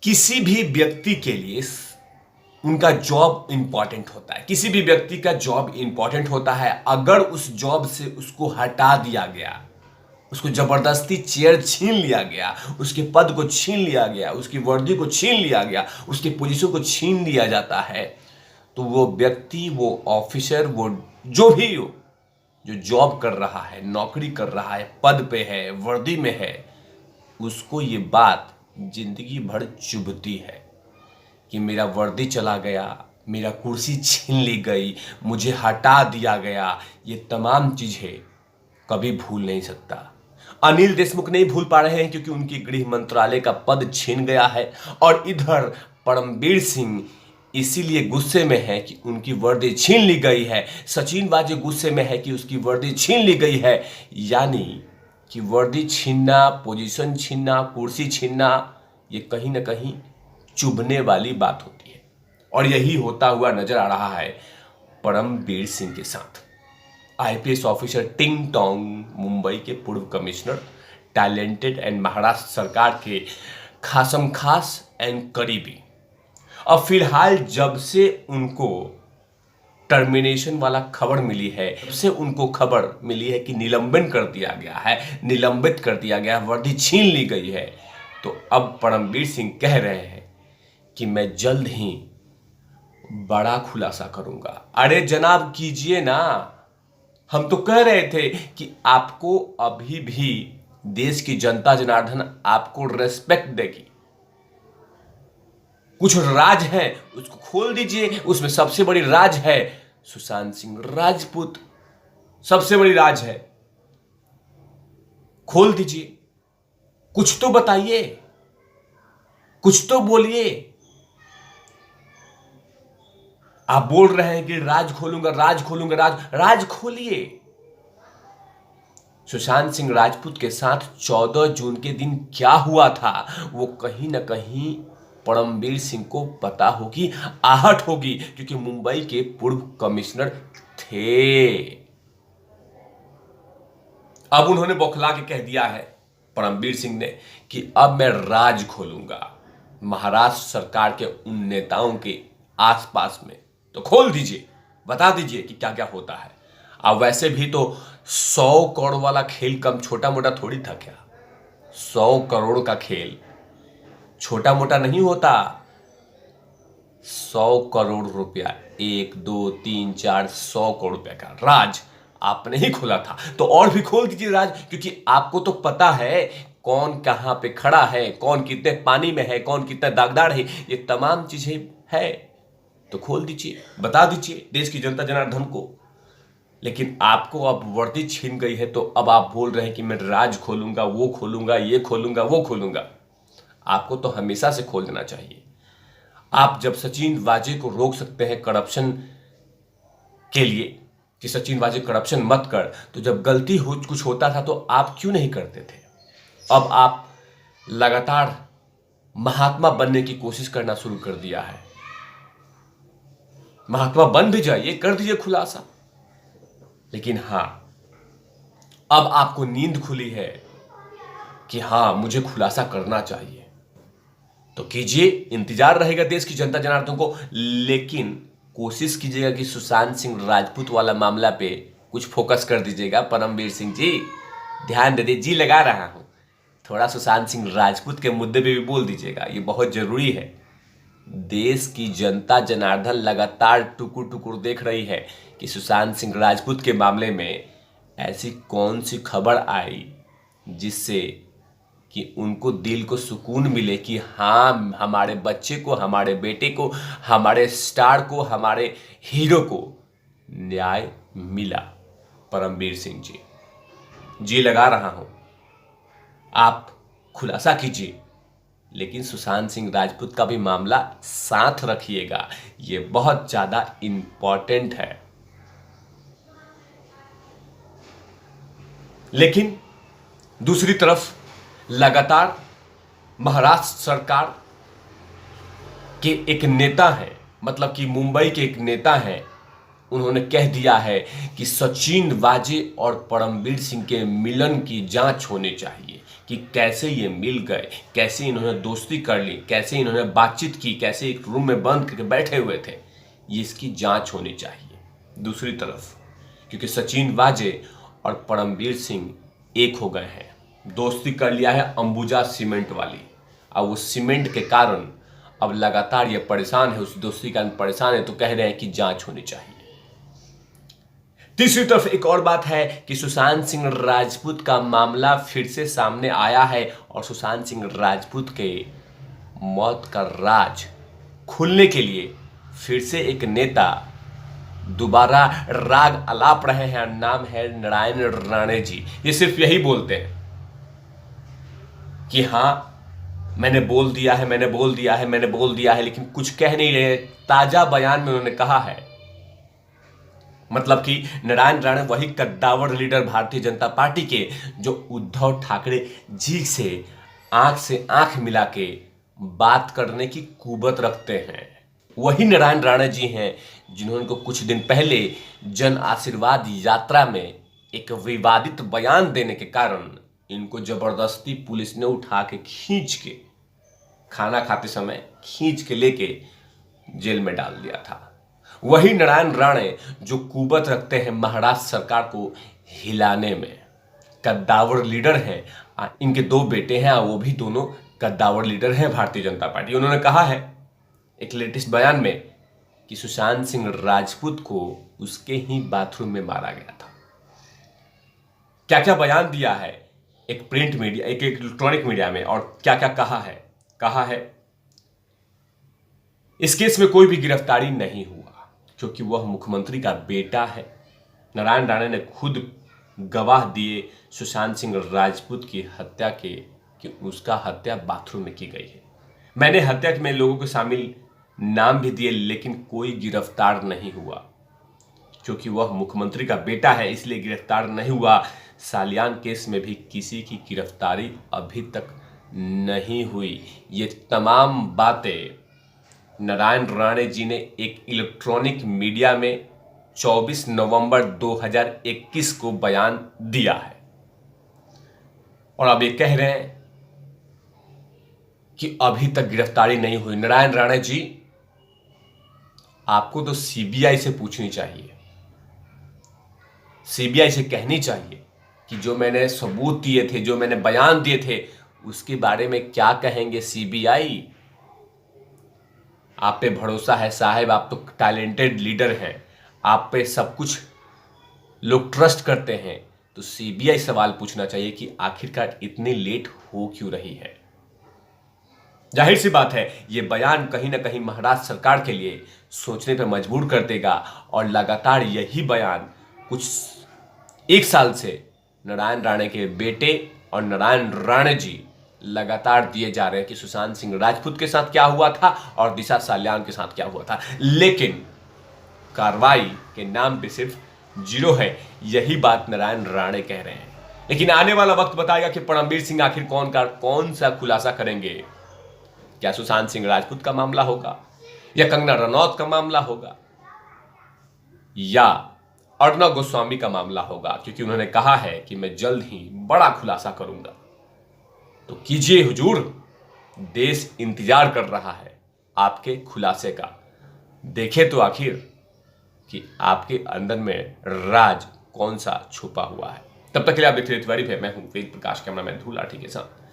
किसी भी व्यक्ति के लिए उनका जॉब इंपॉर्टेंट होता है। किसी भी व्यक्ति का जॉब इंपॉर्टेंट होता है। अगर उस जॉब से उसको हटा दिया गया, उसको जबरदस्ती चेयर छीन लिया गया, उसके पद को छीन लिया गया, उसकी वर्दी को छीन लिया गया, उसकी पोजीशन को छीन लिया जाता है, तो वो व्यक्ति, वो ऑफिसर, वो जो भी हो, जो जॉब कर रहा है, नौकरी कर रहा है, पद पे है, वर्दी में है, उसको ये बात जिंदगी भर चुभती है कि मेरा वर्दी चला गया, मेरा कुर्सी छीन ली गई, मुझे हटा दिया गया। ये तमाम चीजें कभी भूल नहीं सकता। अनिल देशमुख नहीं भूल पा रहे हैं क्योंकि उनकी गृह मंत्रालय का पद छीन गया है, और इधर परमबीर सिंह इसीलिए गुस्से में है कि उनकी वर्दी छीन ली गई है। सचिन वाजे गुस्से में है कि उसकी वर्दी छीन ली गई है। यानी कि वर्दी छीनना, पोजीशन छीनना, कुर्सी छीनना, ये कहीं ना कहीं चुभने वाली बात होती है, और यही होता हुआ नजर आ रहा है परमबीर सिंह के साथ। आईपीएस ऑफिसर टिंग टोंग, मुंबई के पूर्व कमिश्नर, टैलेंटेड एंड महाराष्ट्र सरकार के खासम खास एंड करीबी। अब फिलहाल जब से उनको टर्मिनेशन वाला खबर मिली है, जब से उनको खबर मिली है कि निलंबन कर दिया गया है, निलंबित कर दिया गया है, वर्दी छीन ली गई है, तो अब परमबीर सिंह कह रहे हैं कि मैं जल्द ही बड़ा खुलासा करूंगा। अरे जनाब कीजिए ना, हम तो कह रहे थे कि आपको अभी भी देश की जनता जनार्दन आपको रेस्पेक्ट देगी। कुछ राज है उसको खोल दीजिए। उसमें सबसे बड़ी राज है सुशांत सिंह राजपूत, सबसे बड़ी राज है, खोल दीजिए। कुछ तो बताइए, कुछ तो बोलिए। आप बोल रहे हैं कि राज खोलूंगा, राज खोलूंगा, राज खोलिए। सुशांत सिंह राजपूत के साथ 14 जून के दिन क्या हुआ था वो कहीं ना कहीं परमबीर सिंह को पता होगी, आहट होगी, क्योंकि मुंबई के पूर्व कमिश्नर थे। अब उन्होंने बौखला के कह दिया है परमबीर सिंह ने कि अब मैं राज खोलूंगा महाराष्ट्र सरकार के उन नेताओं के आसपास में। तो खोल दीजिए, बता दीजिए कि क्या क्या होता है। अब वैसे भी तो 100 करोड़ वाला खेल कम छोटा मोटा थोड़ी था क्या? 100 करोड़ का खेल छोटा मोटा नहीं होता। 100 करोड़ रुपया, 1 2 3 4 100 करोड़ रुपया का राज आपने ही खोला था, तो और भी खोल दीजिए राज, क्योंकि आपको तो पता है कौन कहां पे खड़ा है, कौन कितने पानी में है, कौन कितना दागदार है, ये तमाम चीजें है। तो खोल दीजिए, बता दीजिए देश की जनता जनार्दन को। लेकिन आपको अब वर्दी छीन गई है, तो अब आप बोल रहे हैं कि मैं राज खोलूंगा, वो खोलूंगा, ये खोलूंगा, वो खोलूंगा। आपको तो हमेशा से खोल देना चाहिए। आप जब सचिन वाजे को रोक सकते हैं करप्शन के लिए कि सचिन वाजे करप्शन मत कर, तो जब गलती हो कुछ होता था तो आप क्यों नहीं करते थे? अब आप लगातार महात्मा बनने की कोशिश करना शुरू कर दिया है। महात्मा बन भी जाइए, कर दीजिए खुलासा। लेकिन हां, अब आपको नींद खुली है कि हां मुझे खुलासा करना चाहिए, तो कीजिए, इंतजार रहेगा देश की जनता जनार्दन को। लेकिन कोशिश कीजिएगा कि सुशांत सिंह राजपूत वाला मामला पे कुछ फोकस कर दीजिएगा। परमबीर सिंह जी ध्यान दे दीजिए, जी लगा रहा हूं, थोड़ा सुशांत सिंह राजपूत के मुद्दे पे भी बोल दीजिएगा, ये बहुत जरूरी है। देश की जनता जनार्दन लगातार टुकुर टुकुर देख रही है कि सुशांत सिंह राजपूत के मामले में ऐसी कौन सी खबर आई जिससे कि उनको दिल को सुकून मिले कि हाँ हमारे बच्चे को, हमारे बेटे को, हमारे स्टार को, हमारे हीरो को न्याय मिला। परमबीर सिंह जी, जी लगा रहा हूं, आप खुलासा कीजिए, लेकिन सुशांत सिंह राजपूत का भी मामला साथ रखिएगा, ये बहुत ज्यादा इंपॉर्टेंट है। लेकिन दूसरी तरफ लगातार महाराष्ट्र सरकार के एक नेता हैं, मतलब कि मुंबई के एक नेता हैं, उन्होंने कह दिया है कि सचिन वाजे और परमबीर सिंह के मिलन की जांच होनी चाहिए। कि कैसे ये मिल गए, कैसे इन्होंने दोस्ती कर ली, कैसे इन्होंने बातचीत की, कैसे एक रूम में बंद करके बैठे हुए थे, ये इसकी जांच होनी चाहिए। दूसरी तरफ क्योंकि सचिन वाजे और परमवीर सिंह एक हो गए हैं, दोस्ती कर लिया है अंबुजा सीमेंट वाली, अब उस सीमेंट के कारण अब लगातार ये परेशान है, उस दोस्ती के कारण परेशान है, तो कह रहे हैं कि जांच होनी चाहिए। तीसरी तरफ एक और बात है कि सुशांत सिंह राजपूत का मामला फिर से सामने आया है और सुशांत सिंह राजपूत के मौत का राज खुलने के लिए फिर से एक नेता दोबारा राग अलाप रहे हैं। नाम है नारायण राणे जी। ये सिर्फ यही बोलते हैं कि हाँ मैंने बोल दिया है, मैंने बोल दिया है, मैंने बोल दिया है, लेकिन कुछ कह नहीं रहे। ताजा बयान में उन्होंने कहा है, मतलब कि नारायण राणे वही कद्दावर लीडर भारतीय जनता पार्टी के जो उद्धव ठाकरे जी से आंख मिला के बात करने की कुवत रखते हैं। वही नारायण राणे जी हैं जिन्होंने को कुछ दिन पहले जन आशीर्वाद यात्रा में एक विवादित बयान देने के कारण इनको जबरदस्ती पुलिस ने उठा के खींच के, खाना खाते समय खींच के लेके जेल में डाल दिया था। वही नारायण राणे जो कुवत रखते हैं महाराष्ट्र सरकार को हिलाने में, कद्दावर लीडर हैं। इनके दो बेटे हैं, वो भी दोनों कद्दावर लीडर हैं भारतीय जनता पार्टी। उन्होंने कहा है एक लेटेस्ट बयान में कि सुशांत सिंह राजपूत को उसके ही बाथरूम में मारा गया था। क्या क्या बयान दिया है एक प्रिंट मीडिया, एक इलेक्ट्रॉनिक मीडिया में, और क्या क्या कहा है इस केस में कोई भी गिरफ्तारी नहीं हुआ क्योंकि वह मुख्यमंत्री का बेटा है। नारायण राणे ने खुद गवाह दिए सुशांत सिंह राजपूत की हत्या के कि उसका हत्या बाथरूम में की गई है। मैंने हत्या में लोगों को शामिल नाम भी दिए, लेकिन कोई गिरफ्तार नहीं हुआ क्योंकि वह मुख्यमंत्री का बेटा है, इसलिए गिरफ्तार नहीं हुआ। सालियान केस में भी किसी की गिरफ्तारी अभी तक नहीं हुई। ये तमाम बातें नारायण राणे जी ने एक इलेक्ट्रॉनिक मीडिया में 24 नवंबर 2021 को बयान दिया है और अब ये कह रहे हैं कि अभी तक गिरफ्तारी नहीं हुई। नारायण राणे जी, आपको तो सीबीआई से पूछनी चाहिए, सीबीआई से कहनी चाहिए कि जो मैंने सबूत दिए थे, जो मैंने बयान दिए थे, उसके बारे में क्या कहेंगे सीबीआई। आप पे भरोसा है साहब, आप तो टैलेंटेड लीडर हैं, आप पे सब कुछ लोग ट्रस्ट करते हैं, तो सीबीआई सवाल पूछना चाहिए कि आखिरकार इतनी लेट हो क्यों रही है। जाहिर सी बात है ये बयान कहीं ना कहीं महाराष्ट्र सरकार के लिए सोचने पर मजबूर कर देगा और लगातार यही बयान कुछ एक साल से नारायण राणे के बेटे और नारायण राणे जी लगातार दिए जा रहे हैं कि सुशांत सिंह राजपूत के साथ क्या हुआ था और दिशा सालियान के साथ क्या हुआ था, लेकिन कार्रवाई के नाम पे सिर्फ जीरो है। यही बात नारायण राणे कह रहे हैं, लेकिन आने वाला वक्त बताएगा कि परमवीर सिंह आखिर कौन सा खुलासा करेंगे। क्या सुशांत सिंह राजपूत का मामला होगा या कंगना रनौत का मामला होगा या अर्णव गोस्वामी का मामला होगा, क्योंकि उन्होंने कहा है कि मैं जल्द ही बड़ा खुलासा करूंगा। तो कीजिए हुजूर, देश इंतजार कर रहा है आपके खुलासे का। देखे तो आखिर कि आपके अंदर में राज कौन सा छुपा हुआ है। तब तक के लिए आप देखते रहिए तिवारी पे, मैं हूं वेद प्रकाश, कैमरामैन धूल लाठी के साथ।